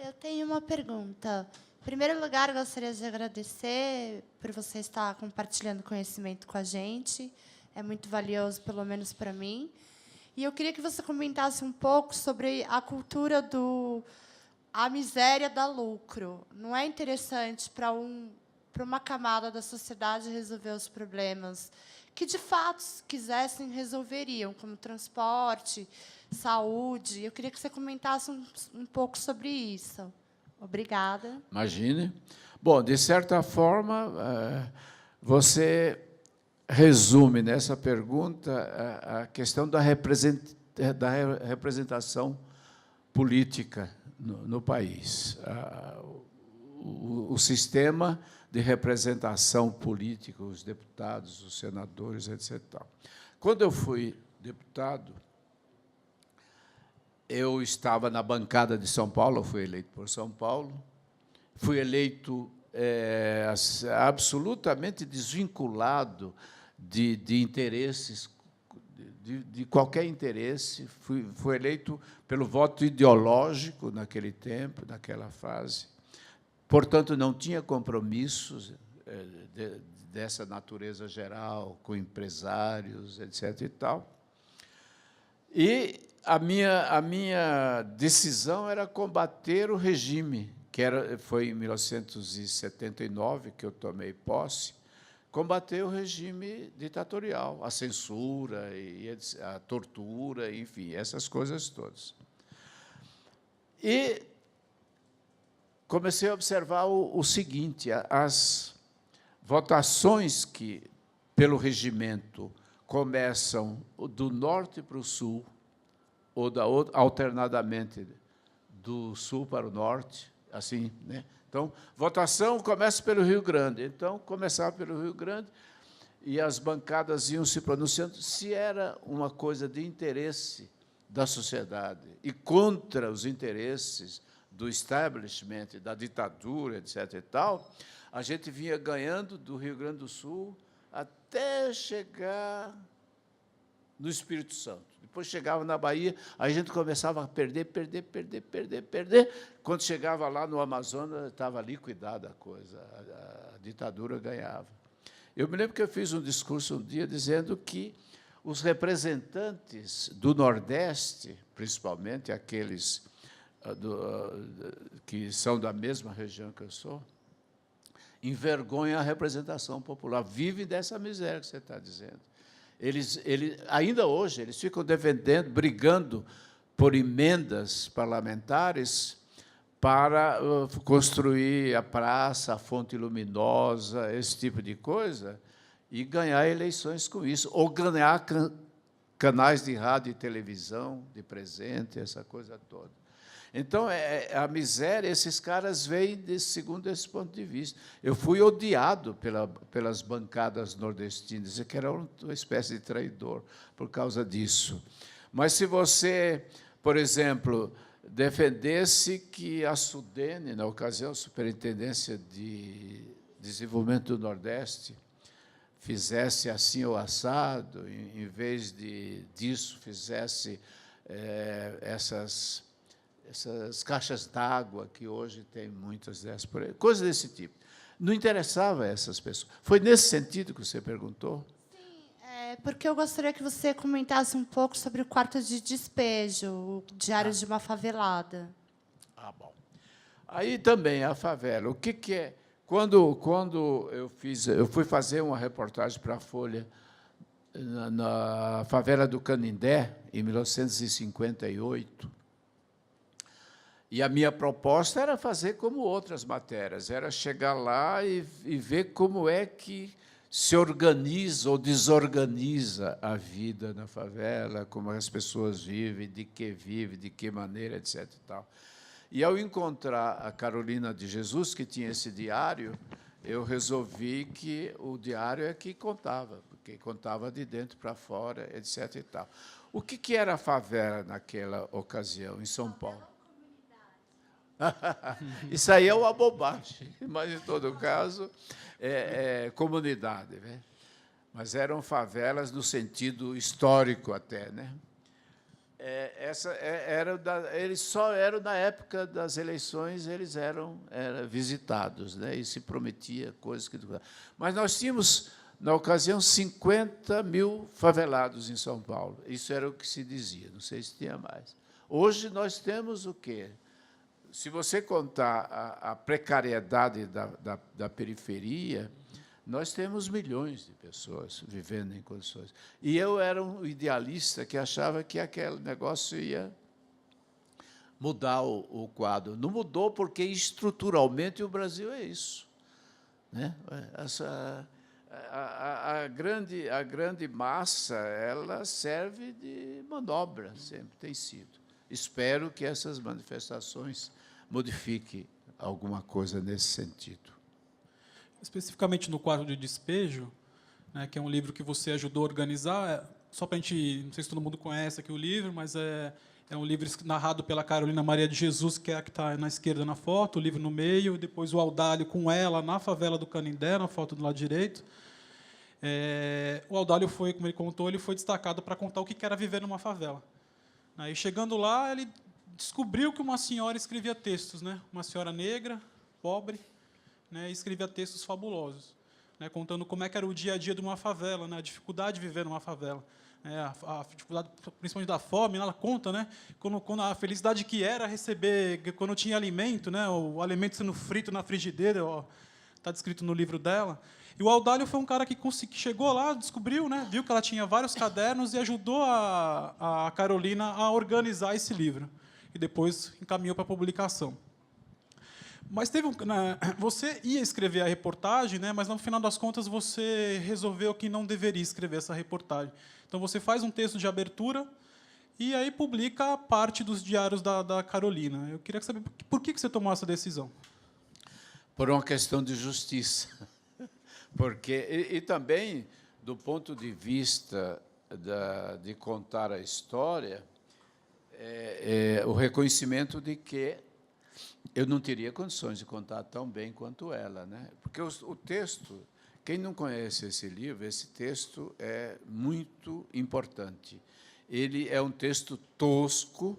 Eu tenho uma pergunta. Em primeiro lugar, eu gostaria de agradecer por você estar compartilhando conhecimento com a gente. É muito valioso, pelo menos para mim. E eu queria que você comentasse um pouco sobre a cultura do a miséria dá lucro. Não é interessante para uma camada da sociedade resolver os problemas que, de fato, se quisessem, resolveriam, como transporte, saúde. Eu queria que você comentasse um pouco sobre isso. Obrigada. Imagine. Bom, de certa forma, você resume nessa pergunta a questão da representação política no país. O sistema de representação política, os deputados, os senadores, etc. Quando eu fui deputado, eu estava na bancada de São Paulo, eu fui eleito por São Paulo, fui eleito absolutamente desvinculado de interesses, de qualquer interesse, fui eleito pelo voto ideológico naquele tempo, naquela fase, portanto, não tinha compromissos dessa natureza geral, com empresários, etc. e tal. E a minha decisão era combater o regime, foi em 1979 que eu tomei posse, combater o regime ditatorial, a censura, a tortura, enfim, essas coisas todas. E comecei a observar o seguinte, as votações que, pelo regimento, começam do norte para o sul, ou alternadamente do sul para o norte, assim, né? Então, votação começa pelo Rio Grande. Então, começava pelo Rio Grande e as bancadas iam se pronunciando se era uma coisa de interesse da sociedade e contra os interesses do establishment, da ditadura, etc. e tal, a gente vinha ganhando do Rio Grande do Sul até chegar no Espírito Santo. Depois chegava na Bahia, aí a gente começava a perder. Quando chegava lá no Amazonas, estava liquidada a coisa, a ditadura ganhava. Eu me lembro que eu fiz um discurso um dia dizendo que os representantes do Nordeste, principalmente aqueles que são da mesma região que eu sou, envergonham a representação popular, vivem dessa miséria que você está dizendo. Ainda hoje, eles ficam defendendo, brigando por emendas parlamentares para construir a praça, a fonte luminosa, esse tipo de coisa, e ganhar eleições com isso, ou ganhar canais de rádio e televisão de presente, essa coisa toda. Então, a miséria, esses caras veem segundo esse ponto de vista. Eu fui odiado pelas bancadas nordestinas, que era uma espécie de traidor por causa disso. Mas se você, por exemplo, defendesse que a SUDENE, na ocasião, Superintendência de Desenvolvimento do Nordeste, fizesse assim ou assado, em vez disso, fizesse essas caixas d'água, que hoje tem muitas dessas por aí, coisas desse tipo. Não interessava a essas pessoas. Foi nesse sentido que você perguntou? Sim, porque eu gostaria que você comentasse um pouco sobre o quarto de despejo, o diário de uma favelada. Bom. Aí também a favela. O que é? Quando eu fui fazer uma reportagem para a Folha na favela do Canindé, em 1958, e a minha proposta era fazer como outras matérias, era chegar lá e ver como é que se organiza ou desorganiza a vida na favela, como as pessoas vivem, de que maneira, etc. E tal. E, ao encontrar a Carolina de Jesus, que tinha esse diário, eu resolvi que o diário é que contava, porque contava de dentro para fora, etc. E tal. O que era a favela naquela ocasião, em São Paulo? Isso aí é uma bobagem, mas, em todo caso, comunidade. Né? Mas eram favelas no sentido histórico até. Né? Eles só eram, na época das eleições, eles eram visitados, né? E se prometia coisas que... Mas nós tínhamos, na ocasião, 50 mil favelados em São Paulo. Isso era o que se dizia, não sei se tinha mais. Hoje nós temos o quê? Se você contar a precariedade da periferia, nós temos milhões de pessoas vivendo em condições. E eu era um idealista que achava que aquele negócio ia mudar o quadro. Não mudou porque, estruturalmente, o Brasil é isso, né? A grande massa, ela serve de manobra, sempre tem sido. Espero que essas manifestações modifiquem alguma coisa nesse sentido. Especificamente no quadro de despejo, né, que é um livro que você ajudou a organizar, só para a gente, não sei se todo mundo conhece aqui o livro, mas é um livro narrado pela Carolina Maria de Jesus, que é a que está na esquerda na foto, o livro no meio, depois o Audálio com ela na favela do Canindé, na foto do lado direito. O Audálio foi, como ele contou, ele foi destacado para contar o que era viver numa favela. Aí, chegando lá, ele descobriu que uma senhora escrevia textos, né? Uma senhora negra, pobre, né? Escrevia textos fabulosos, né? Contando como é que era o dia a dia de uma favela, né? A dificuldade de viver numa favela, a dificuldade, principalmente da fome. Ela conta, né? Quando a felicidade que era receber, quando tinha alimento, né? O alimento sendo frito na frigideira, está descrito no livro dela. E o Audálio foi um cara que chegou lá, descobriu, né, viu que ela tinha vários cadernos e ajudou a Carolina a organizar esse livro. E depois encaminhou para a publicação. Mas você ia escrever a reportagem, né, mas, no final das contas, você resolveu que não deveria escrever essa reportagem. Então, você faz um texto de abertura e aí publica parte dos diários da Carolina. Eu queria saber por que você tomou essa decisão. Por uma questão de justiça. E também, do ponto de vista de contar a história, o reconhecimento de que eu não teria condições de contar tão bem quanto ela, né? Porque o texto, quem não conhece esse livro, esse texto é muito importante. Ele é um texto tosco,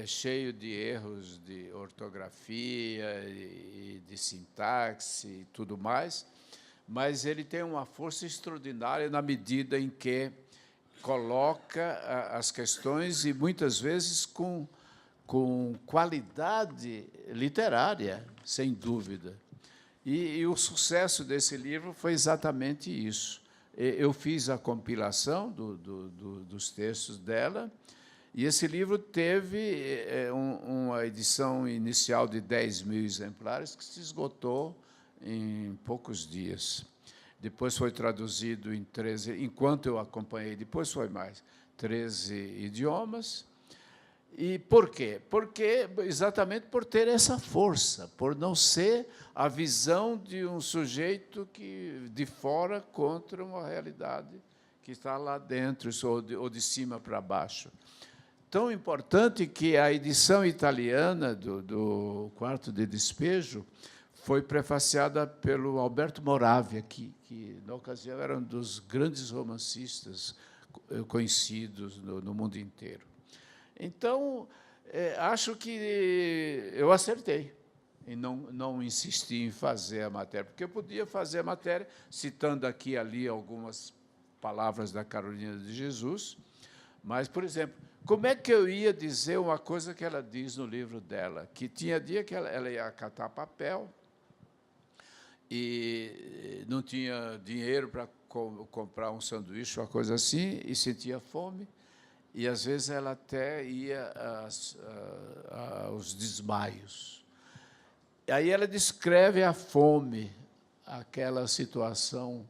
cheio de erros de ortografia e de sintaxe e tudo mais, mas ele tem uma força extraordinária na medida em que coloca as questões, e muitas vezes com qualidade literária, sem dúvida. E o sucesso desse livro foi exatamente isso. Eu fiz a compilação dos textos dela, e esse livro teve uma edição inicial de 10 mil exemplares, que se esgotou em poucos dias. Depois foi traduzido em 13, enquanto eu acompanhei, depois foi mais, 13 idiomas. E por quê? Porque, exatamente por ter essa força, por não ser a visão de um sujeito de fora contra uma realidade que está lá dentro, ou de cima para baixo. Tão importante que a edição italiana do Quarto de Despejo foi prefaciada pelo Alberto Moravia, que na ocasião, era um dos grandes romancistas conhecidos no mundo inteiro. Então, acho que eu acertei em não insistir em fazer a matéria, porque eu podia fazer a matéria citando aqui e ali algumas palavras da Carolina de Jesus, mas, por exemplo, como é que eu ia dizer uma coisa que ela diz no livro dela, que tinha dia que ela ia catar papel e não tinha dinheiro para comprar um sanduíche, uma coisa assim, e sentia fome, e, às vezes, ela até ia aos desmaios. Aí ela descreve a fome, aquela situação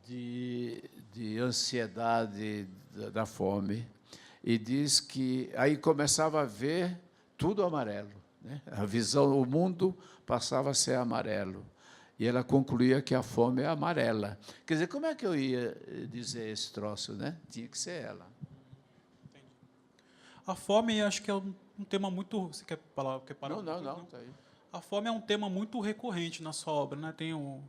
de ansiedade da fome, e diz que aí começava a ver tudo amarelo, né? A visão, o mundo passava a ser amarelo. E ela concluía que a fome é amarela. Quer dizer, como é que eu ia dizer esse troço, né? Tinha que ser ela. Entendi. A fome, acho que é um tema muito... Você quer parar? Não. Tá aí. A fome é um tema muito recorrente na sua obra, né? Tem o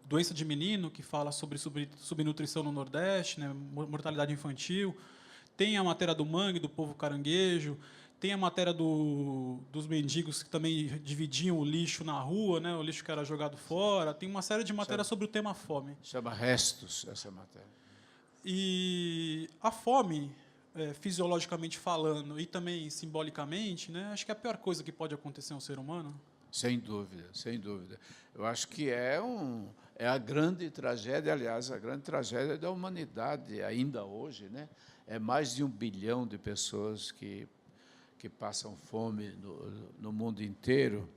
Doença de Menino, que fala sobre subnutrição no Nordeste, né? Mortalidade infantil. tem a matéria do mangue, do povo caranguejo, tem a matéria dos mendigos que também dividiam o lixo na rua, né? O lixo que era jogado fora. Tem uma série de matérias sobre o tema fome. Chama Restos, essa matéria. E a fome, fisiologicamente falando e também simbolicamente, né? Acho que é a pior coisa que pode acontecer a um ser humano. Sem dúvida, sem dúvida. Eu acho que é a grande tragédia, aliás, a grande tragédia da humanidade ainda hoje, né? É mais de 1 bilhão de pessoas que passam fome no mundo inteiro.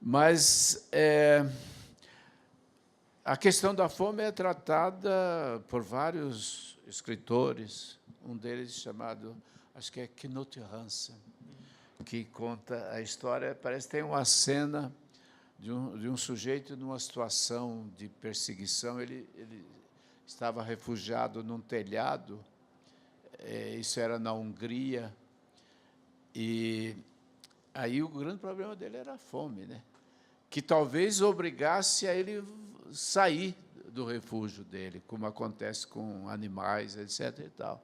Mas a questão da fome é tratada por vários escritores, um deles chamado, acho que é Knut Hansen, que conta a história. Parece que tem uma cena de um sujeito numa situação de perseguição. Ele estava refugiado num telhado, isso era na Hungria, e aí o grande problema dele era a fome, né? Que talvez obrigasse a ele sair do refúgio dele, como acontece com animais, etc. E tal.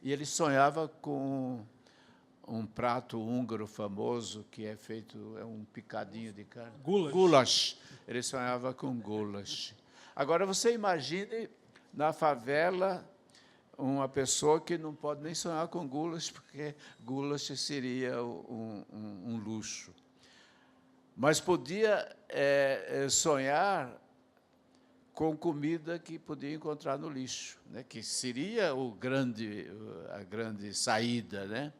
E ele sonhava com um prato húngaro famoso, que é feito, é um picadinho de carne. Goulash. Goulash. Ele sonhava com goulash. Agora, você imagine, na favela, uma pessoa que não pode nem sonhar com goulash, porque goulash seria um luxo. Mas podia sonhar com comida que podia encontrar no lixo, né? Que seria a grande saída, né?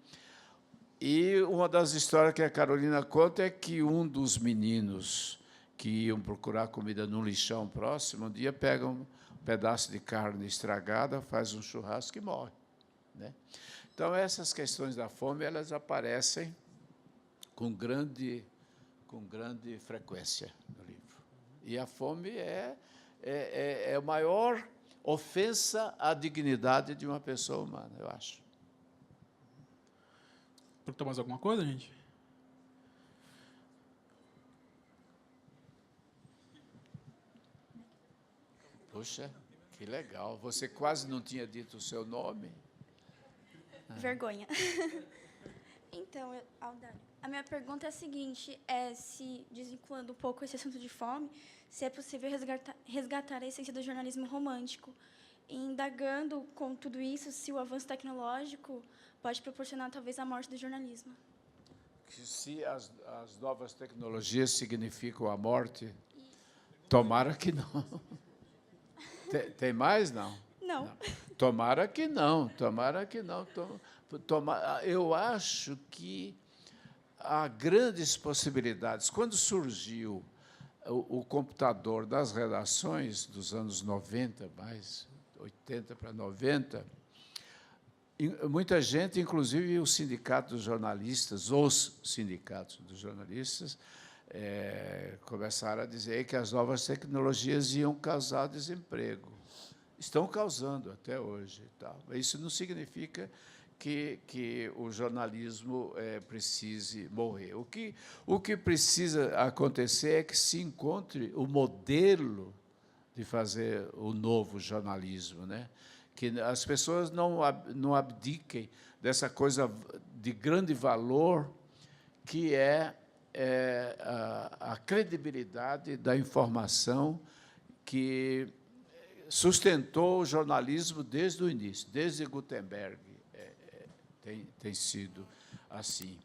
E uma das histórias que a Carolina conta é que um dos meninos que iam procurar comida no lixão próximo, um dia pegam um pedaço de carne estragada, faz um churrasco e morre, né? Então, essas questões da fome, elas aparecem com grande frequência no livro. E a fome é a maior ofensa à dignidade de uma pessoa humana, eu acho. Perguntou mais alguma coisa, gente? Puxa, que legal. Você quase não tinha dito o seu nome. Vergonha. Então, Aldânio, a minha pergunta é a seguinte, se, desvinculando um pouco esse assunto de fome, se é possível resgatar a essência do jornalismo romântico, e indagando com tudo isso, se o avanço tecnológico pode proporcionar, talvez, a morte do jornalismo. Que se as novas tecnologias significam a morte, tomara que não. Tem mais? Não. Não. Tomara que não, tomara que não. Eu acho que há grandes possibilidades. Quando surgiu o computador das redações dos anos 90, mais 80 para 90, muita gente, inclusive os sindicatos dos jornalistas, começaram a dizer que as novas tecnologias iam causar desemprego. Estão causando até hoje. E tal. Isso não significa que o jornalismo precise morrer. O que precisa acontecer é que se encontre o modelo de fazer o novo jornalismo, né? Que as pessoas não abdiquem dessa coisa de grande valor que é a credibilidade da informação que sustentou o jornalismo desde o início, desde Gutenberg. Tem sido assim.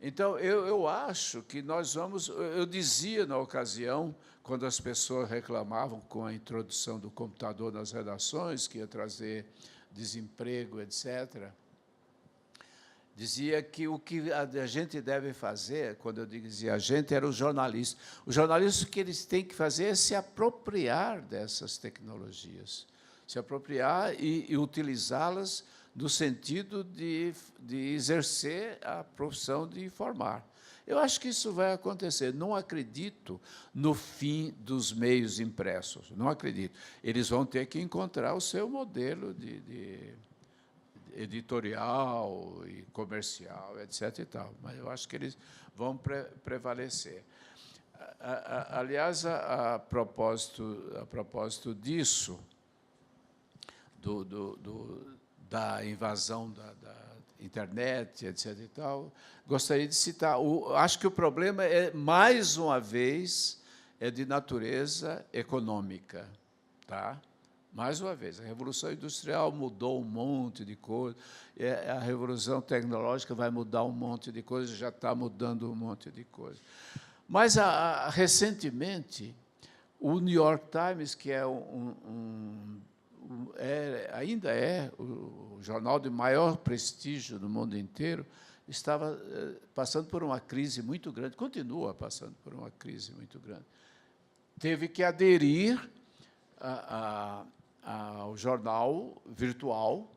Então, eu acho que nós vamos... Eu dizia, na ocasião, quando as pessoas reclamavam com a introdução do computador nas redações, que ia trazer desemprego, etc., dizia que o que a gente deve fazer, quando eu dizia a gente, era os jornalistas. Os jornalistas, o que eles têm que fazer é se apropriar dessas tecnologias, se apropriar e utilizá-las no sentido de exercer a profissão de informar. Eu acho que isso vai acontecer. Não acredito no fim dos meios impressos. Não acredito. Eles vão ter que encontrar o seu modelo de editorial e comercial, etc. E tal. Mas eu acho que eles vão prevalecer. Aliás, a propósito disso, da invasão da internet, etc. e tal, gostaria de citar. Acho que o problema é, mais uma vez, é de natureza econômica. Tá? Mais uma vez, a Revolução Industrial mudou um monte de coisa, a Revolução Tecnológica vai mudar um monte de coisa, já está mudando um monte de coisa. Mas, recentemente, o New York Times, que é ainda é o jornal de maior prestígio no mundo inteiro, estava passando por uma crise muito grande, continua passando por uma crise muito grande. Teve que aderir ao jornal virtual,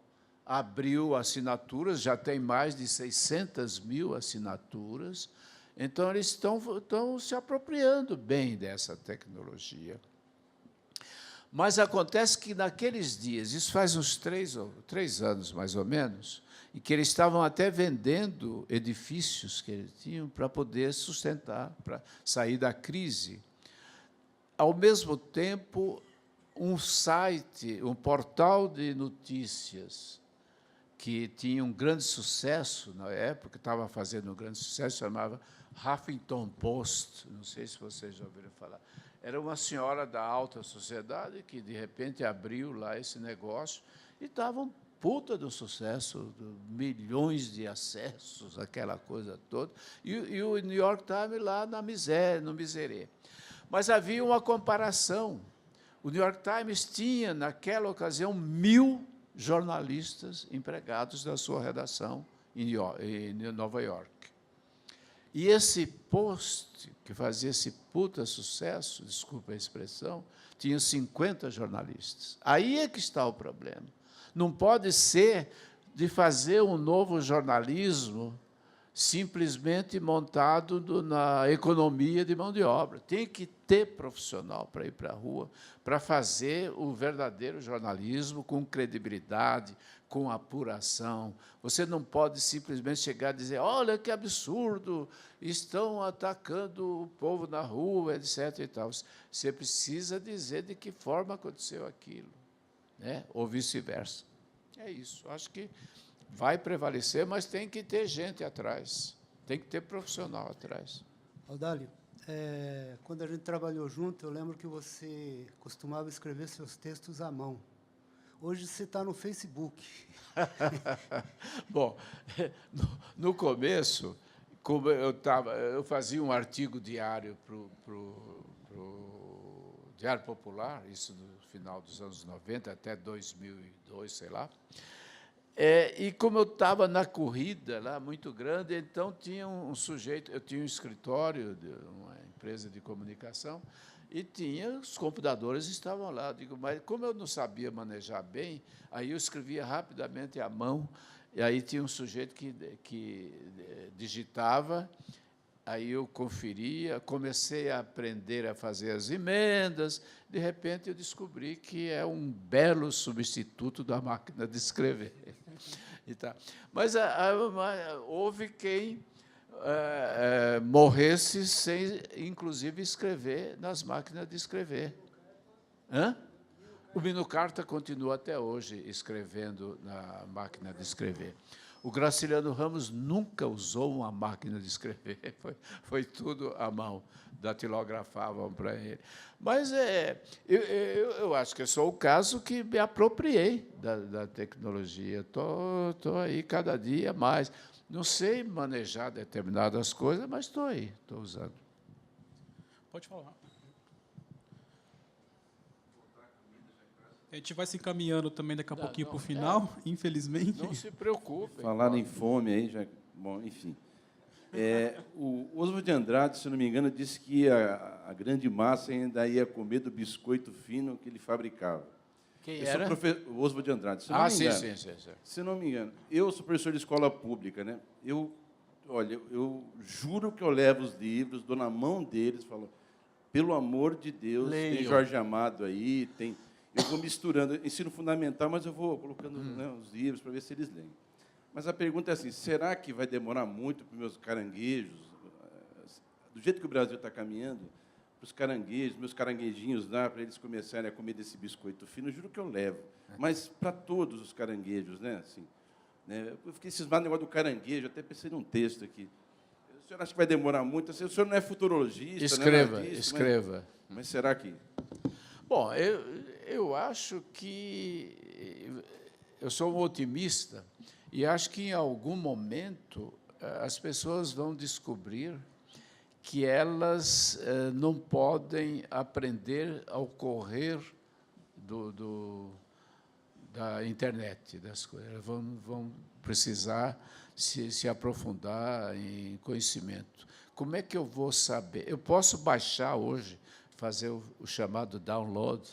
abriu assinaturas, já tem mais de 600 mil assinaturas, então eles estão se apropriando bem dessa tecnologia. Mas acontece que, naqueles dias, isso faz uns 3 anos, mais ou menos, e que eles estavam até vendendo edifícios que eles tinham para poder sustentar, para sair da crise. Ao mesmo tempo, um site, um portal de notícias que tinha um grande sucesso na época, estava fazendo um grande sucesso, chamava Huffington Post, não sei se vocês já ouviram falar. Era uma senhora da alta sociedade que, de repente, abriu lá esse negócio e estava um puta do sucesso, milhões de acessos, aquela coisa toda, e o New York Times lá na miséria, no miserê. Mas havia uma comparação. O New York Times tinha, naquela ocasião, 1.000 jornalistas empregados da sua redação em Nova York. E esse post, que fazia esse puta sucesso, desculpa a expressão, tinha 50 jornalistas. Aí é que está o problema. Não pode ser de fazer um novo jornalismo simplesmente montado na economia de mão de obra. Tem que ter profissional para ir para a rua, para fazer o verdadeiro jornalismo com credibilidade, com apuração. Você não pode simplesmente chegar e dizer, olha que absurdo, estão atacando o povo na rua, etc. E tal. Você precisa dizer de que forma aconteceu aquilo, né? Ou vice-versa. É isso. Acho que vai prevalecer, mas tem que ter gente atrás, tem que ter profissional atrás. Audálio, quando a gente trabalhou junto, eu lembro que você costumava escrever seus textos à mão. Hoje você está no Facebook. Bom, no começo, como eu fazia um artigo diário para o Diário Popular, isso no final dos anos 90, até 2002, sei lá. E como eu estava na corrida lá, muito grande, então tinha um sujeito, eu tinha um escritório de uma empresa de comunicação, e os computadores estavam lá. Eu digo, mas como eu não sabia manejar bem, aí eu escrevia rapidamente à mão, e aí tinha um sujeito que digitava, aí eu conferia, comecei a aprender a fazer as emendas, de repente eu descobri que é um belo substituto da máquina de escrever. Mas houve quem morresse sem, inclusive, escrever nas máquinas de escrever. Hã? O Mino Carta continua até hoje escrevendo na máquina de escrever. O Graciliano Ramos nunca usou uma máquina de escrever, foi tudo à mão, datilografavam para ele. Mas eu acho que eu sou o caso que me apropriei da tecnologia. Estou aí cada dia mais. Não sei manejar determinadas coisas, mas estou aí, estou usando. Pode falar. A gente vai se encaminhando também daqui a pouquinho para o final, infelizmente. Não se preocupe. Falaram em fome aí, já. Bom, enfim. O Oswald de Andrade, se não me engano, disse que a grande massa ainda ia comer do biscoito fino que ele fabricava. Quem era? O Oswald de Andrade, se não me engano. Sim. Se não me engano. Eu sou professor de escola pública, né? Olha, eu juro que eu levo os livros, dou na mão deles, falo, pelo amor de Deus, Leiam. Tem Jorge Amado aí, tem... Eu vou misturando, ensino fundamental, mas eu vou colocando os livros para ver se eles leem. Mas a pergunta é assim, será que vai demorar muito para os meus caranguejos, do jeito que o Brasil está caminhando, os caranguejos, meus caranguejinhos lá, para eles começarem a comer desse biscoito fino, eu juro que eu levo. Mas para todos os caranguejos, né? Assim, né? Eu fiquei cismado no negócio do caranguejo, até pensei num texto aqui. O senhor acha que vai demorar muito? Assim, o senhor não é futurologista, Escreva, não é artista, escreva. mas será que... Bom, eu acho que eu sou um otimista e acho que em algum momento as pessoas vão descobrir que elas não podem aprender ao correr da internet, das coisas. Elas vão precisar se aprofundar em conhecimento. Como é que eu vou saber? Eu posso baixar hoje, fazer o chamado download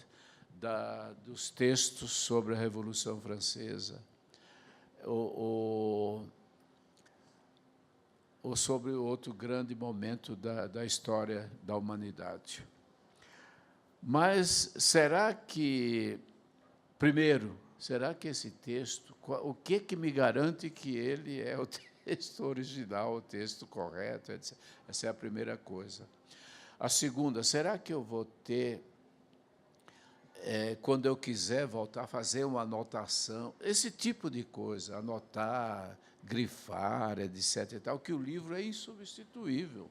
dos textos sobre a Revolução Francesa, ou sobre outro grande momento da história da humanidade. Mas será que, primeiro, será que esse texto, o que me garante que ele é o texto original, o texto correto, etc. Essa é a primeira coisa. A segunda, será que eu vou ter, quando eu quiser voltar a fazer uma anotação, esse tipo de coisa, anotar, grifar, etc. e tal, que o livro é insubstituível.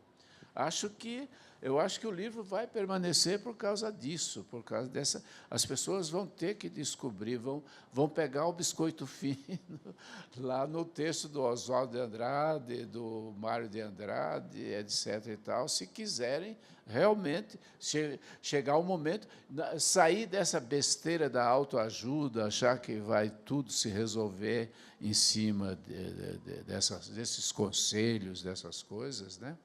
Eu acho que o livro vai permanecer por causa disso, por causa dessa. As pessoas vão ter que descobrir, vão pegar o biscoito fino lá no texto do Oswaldo de Andrade, do Mário de Andrade, etc. e tal, se quiserem realmente chegar ao momento, sair dessa besteira da autoajuda, achar que vai tudo se resolver em cima desses conselhos, dessas coisas, né?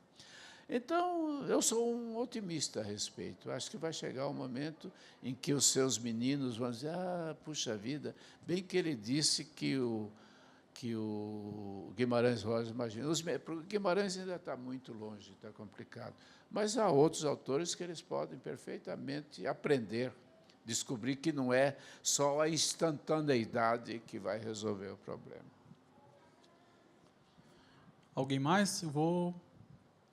Então, eu sou um otimista a respeito. Acho que vai chegar um momento em que os seus meninos vão dizer, puxa vida, bem que ele disse que o Guimarães Rosa, imagina, o Guimarães ainda está muito longe, está complicado, mas há outros autores que eles podem perfeitamente aprender, descobrir que não é só a instantaneidade que vai resolver o problema. Alguém mais?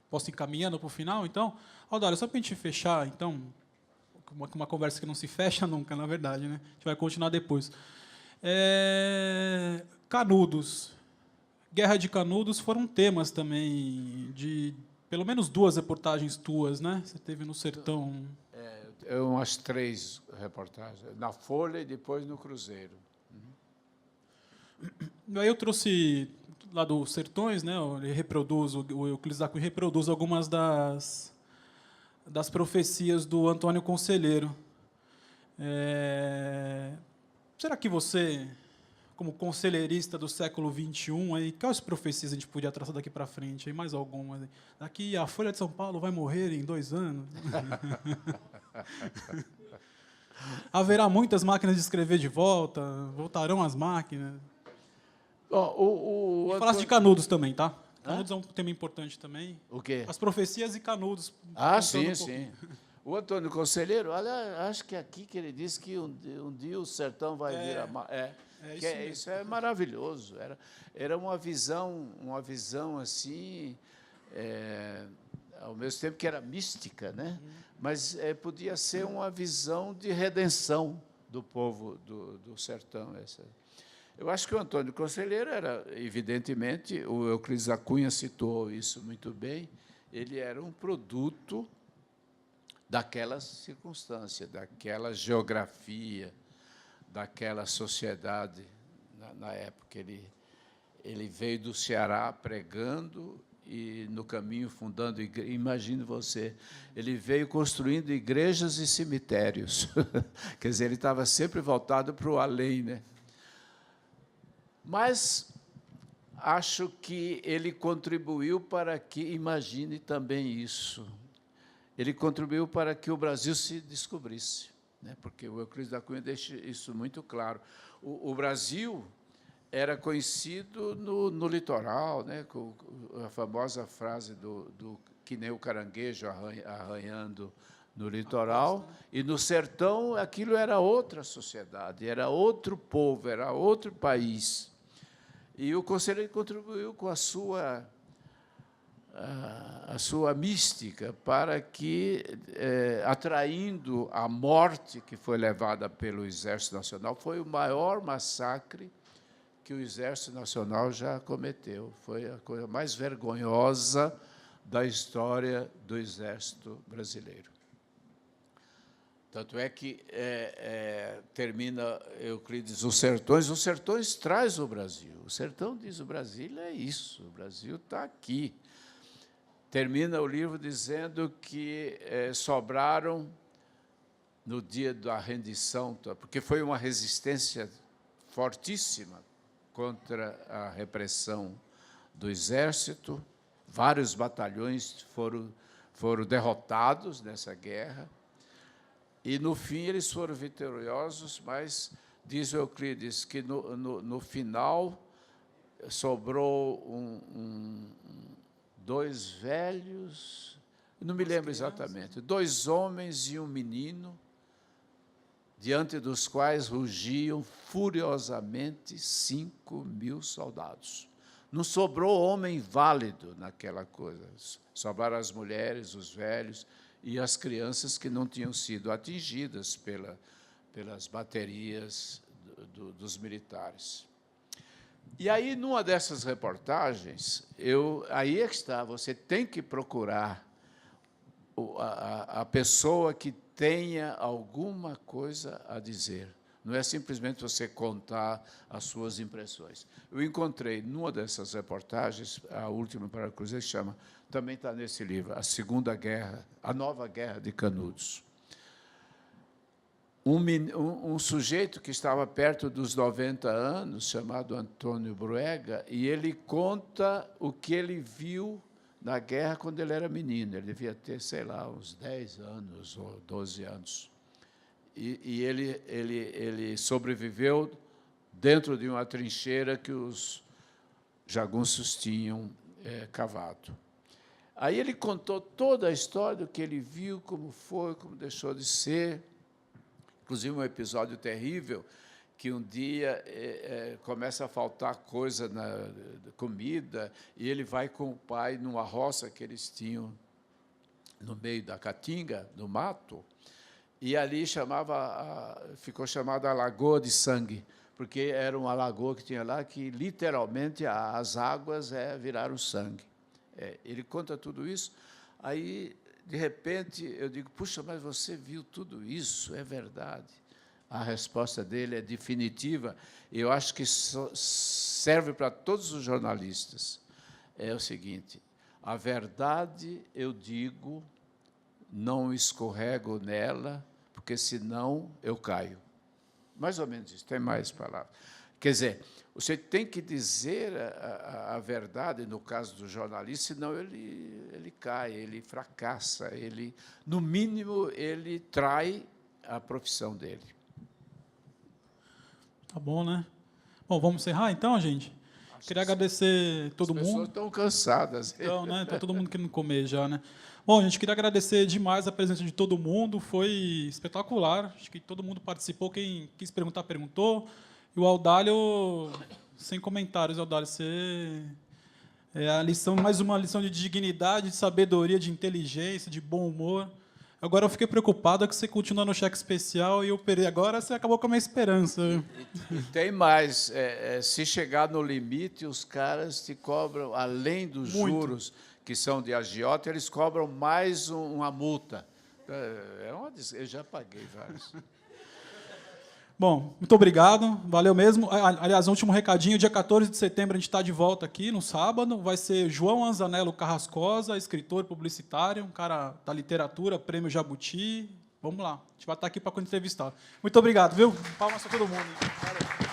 Posso ir encaminhando para o final, então? Aldário, só para a gente fechar, então, uma conversa que não se fecha nunca, na verdade, né? A gente vai continuar depois. Canudos. Guerra de Canudos foram temas também de pelo menos 2 reportagens tuas, né? Você teve no Sertão. Umas 3 reportagens, na Folha e depois no Cruzeiro. Aí eu trouxe lá dos Sertões, né? Ele reproduz, o Euclides da Cunha reproduz algumas das profecias do Antônio Conselheiro. Será que você, como conselheirista do século XXI, aí, quais profecias a gente podia traçar daqui para frente? Aí, mais algumas. Daqui a Folha de São Paulo vai morrer em 2 anos. Haverá muitas máquinas de escrever de volta, voltarão as máquinas. Falasse de Canudos também, tá? Canudos é um tema importante também. O quê? As profecias e Canudos. Sim, sim. O Antônio Conselheiro, olha, acho que aqui que ele disse que um dia o sertão vai vir a... isso é maravilhoso. Era uma visão assim, ao mesmo tempo que era mística, né? Mas podia ser uma visão de redenção do povo do sertão. Eu acho que o Antônio Conselheiro era, evidentemente, o Euclides da Cunha citou isso muito bem, ele era um produto daquela circunstância, daquela geografia, daquela sociedade na época. Ele veio do Ceará pregando e, no caminho, fundando igrejas. Imagine você, ele veio construindo igrejas e cemitérios. Quer dizer, ele estava sempre voltado para o além, né? Mas acho que ele contribuiu para que, imagine também isso, ele contribuiu para que o Brasil se descobrisse, né? Porque o Euclides da Cunha deixa isso muito claro. O Brasil era conhecido no litoral, né? Com a famosa frase do que nem o caranguejo arranhando no litoral, e no sertão aquilo era outra sociedade, era outro povo, era outro país. E o conselheiro contribuiu com a sua a sua mística para que, atraindo a morte que foi levada pelo Exército Nacional, foi o maior massacre que o Exército Nacional já cometeu. Foi a coisa mais vergonhosa da história do Exército brasileiro. Tanto é que termina Euclides, Os Sertões traz o Brasil. O sertão diz, o Brasil é isso, o Brasil está aqui. Termina o livro dizendo que sobraram, no dia da rendição, porque foi uma resistência fortíssima contra a repressão do Exército, vários batalhões foram derrotados nessa guerra, e, no fim, eles foram vitoriosos, mas, diz Euclides, que, no final, sobrou dois velhos, não me lembro exatamente, 2 homens e um menino, diante dos quais rugiam furiosamente 5.000 soldados. Não sobrou homem válido naquela coisa, sobraram as mulheres, os velhos e as crianças que não tinham sido atingidas pelas baterias dos militares. E aí, numa dessas reportagens, aí é que está, você tem que procurar a pessoa que tenha alguma coisa a dizer. Não é simplesmente você contar as suas impressões. Eu encontrei, numa dessas reportagens, a última para a Cruzeiro, que chama, também está nesse livro, A Segunda Guerra, a Nova Guerra de Canudos. Um sujeito que estava perto dos 90 anos, chamado Antônio Bruega, e ele conta o que ele viu na guerra quando ele era menino. Ele devia ter, sei lá, uns 10 anos ou 12 anos. E ele sobreviveu dentro de uma trincheira que os jagunços tinham cavado. Aí ele contou toda a história do que ele viu, como foi, como deixou de ser. Inclusive, um episódio terrível, que um dia começa a faltar coisa na comida, e ele vai com o pai numa roça que eles tinham no meio da caatinga, no mato, e ali ficou chamada a Lagoa de Sangue, porque era uma lagoa que tinha lá que, literalmente, as águas viraram sangue. Ele conta tudo isso, aí, de repente, eu digo, puxa, mas você viu tudo isso? É verdade. A resposta dele é definitiva, e eu acho que serve para todos os jornalistas. É o seguinte, a verdade, eu digo, não escorrego nela, porque, senão, eu caio. Mais ou menos isso, tem mais palavras. Quer dizer, você tem que dizer a verdade, no caso do jornalista, senão ele cai, ele fracassa, no mínimo, ele trai a profissão dele. Tá bom, né? Bom, vamos encerrar, então, gente? Queria agradecer todo mundo. As pessoas estão cansadas. Então, né? Está todo mundo querendo comer já, né? Bom, gente, queria agradecer demais a presença de todo mundo, foi espetacular. Acho que todo mundo participou, quem quis perguntar, perguntou. E o Audálio, sem comentários, Audálio, você mais uma lição de dignidade, de sabedoria, de inteligência, de bom humor. Agora eu fiquei preocupado que você continua no cheque especial e eu perdi. Agora você acabou com a minha esperança. E tem mais, se chegar no limite, os caras te cobram, além dos juros que são de agiota, eles cobram mais uma multa. Eu já paguei vários. Bom, muito obrigado, valeu mesmo. Aliás, um último recadinho, dia 14 de setembro a gente está de volta aqui, no sábado, vai ser João Anzanello Carrascosa, escritor publicitário, um cara da literatura, prêmio Jabuti. Vamos lá, a gente vai estar aqui para entrevistar. Muito obrigado, viu? Palmas para todo mundo. Valeu.